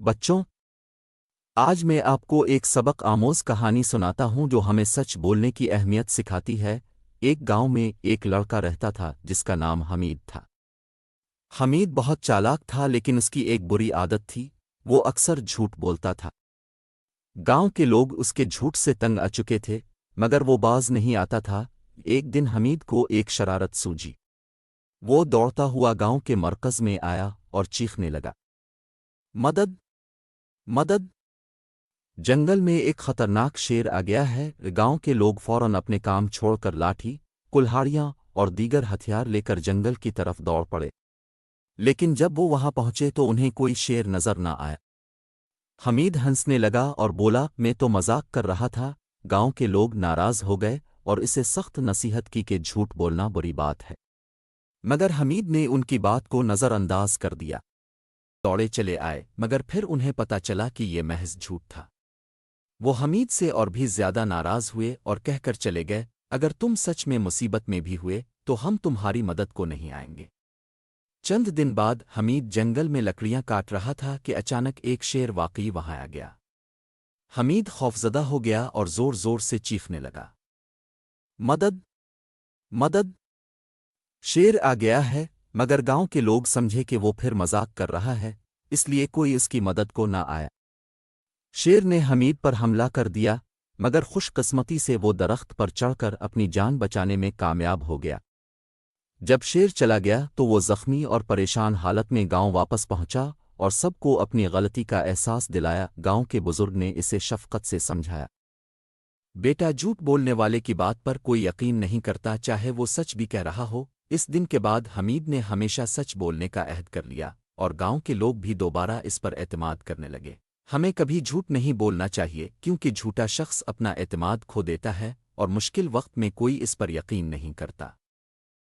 بچوں، آج میں آپ کو ایک سبق آموز کہانی سناتا ہوں جو ہمیں سچ بولنے کی اہمیت سکھاتی ہے۔ ایک گاؤں میں ایک لڑکا رہتا تھا جس کا نام حمید تھا۔ حمید بہت چالاک تھا لیکن اس کی ایک بری عادت تھی، وہ اکثر جھوٹ بولتا تھا۔ گاؤں کے لوگ اس کے جھوٹ سے تنگ آ چکے تھے، مگر وہ باز نہیں آتا تھا۔ ایک دن حمید کو ایک شرارت سوجی۔ وہ دوڑتا ہوا گاؤں کے مرکز میں آیا اور چیخنے لگا، مدد! مدد! جنگل میں ایک خطرناک شیر آ گیا ہے۔ گاؤں کے لوگ فوراً اپنے کام چھوڑ کر لاٹھی، کلہاڑیاں اور دیگر ہتھیار لے کر جنگل کی طرف دوڑ پڑے، لیکن جب وہ وہاں پہنچے تو انہیں کوئی شیر نظر نہ آیا۔ حمید ہنسنے لگا اور بولا، میں تو مذاق کر رہا تھا۔ گاؤں کے لوگ ناراض ہو گئے اور اسے سخت نصیحت کی کہ جھوٹ بولنا بری بات ہے، مگر حمید نے ان کی بات کو نظر انداز کر دیا۔ دوڑے چلے آئے، مگر پھر انہیں پتہ چلا کہ یہ محض جھوٹ تھا۔ وہ حمید سے اور بھی زیادہ ناراض ہوئے اور کہہ کر چلے گئے، اگر تم سچ میں مصیبت میں بھی ہوئے تو ہم تمہاری مدد کو نہیں آئیں گے۔ چند دن بعد حمید جنگل میں لکڑیاں کاٹ رہا تھا کہ اچانک ایک شیر واقعی وہاں آ گیا۔ حمید خوفزدہ ہو گیا اور زور زور سے چیخنے لگا، مدد! مدد! شیر آ گیا ہے! مگر گاؤں کے لوگ سمجھے کہ وہ پھر مذاق کر رہا ہے، اس لیے کوئی اس کی مدد کو نہ آیا۔ شیر نے حمید پر حملہ کر دیا، مگر خوش قسمتی سے وہ درخت پر چڑھ کر اپنی جان بچانے میں کامیاب ہو گیا۔ جب شیر چلا گیا تو وہ زخمی اور پریشان حالت میں گاؤں واپس پہنچا اور سب کو اپنی غلطی کا احساس دلایا۔ گاؤں کے بزرگ نے اسے شفقت سے سمجھایا، بیٹا، جھوٹ بولنے والے کی بات پر کوئی یقین نہیں کرتا، چاہے وہ سچ بھی کہہ رہا ہو۔ اس دن کے بعد حمید نے ہمیشہ سچ بولنے کا عہد کر لیا اور گاؤں کے لوگ بھی دوبارہ اس پر اعتماد کرنے لگے۔ ہمیں کبھی جھوٹ نہیں بولنا چاہیے، کیونکہ جھوٹا شخص اپنا اعتماد کھو دیتا ہے اور مشکل وقت میں کوئی اس پر یقین نہیں کرتا۔